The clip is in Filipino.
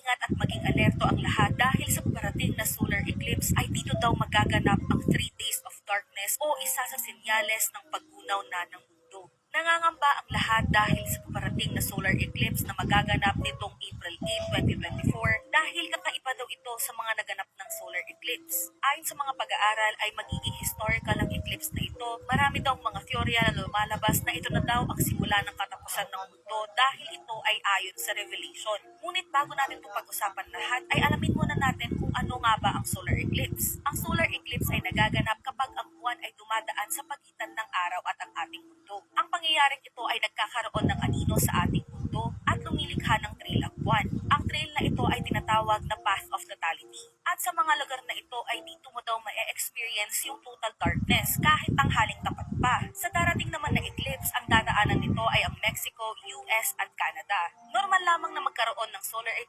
mag-ingat at maging alerto ang lahat dahil sa parating na solar eclipse ay dito daw magaganap ang 3 days of darkness o isa sa senyales ng paggunaw na ng mundo. Nangangamba ang lahat dahil sa parating na solar eclipse na magaganap nitong April 8, 2024 dahil kakaiba daw ito sa mga naganap ng solar eclipse. Ayon sa mga pag-aaral ay magiging historical ang eclipse na ito. Marami daw mga teorya na lumalabas na ito na daw ang simula ng katapusan ng mundo dahil ito ay ayon sa Revelation. Ngunit bago natin itong pag-usapan lahat ay alamin muna natin kung ano nga ba ang solar eclipse. Ang solar eclipse ay nagaganap kapag ang buwan ay dumadaan sa pagitan ng araw at ang ating mundo. Ang pangyayaring ito ay nagkakaroon ng anino sa ating mundo at lumilikha ng trail ang buwan. Ang trail na ito ay tinatawag na path of totality. At sa mga lugar na ito ay dito mo daw ma-experience yung total darkness kahit tanghaling tapat pa. Sa darating naman na eclipse, ang dadaanan nito ay ang Mexico, US at Canada. Normal lamang na magkaroon ng solar eclipse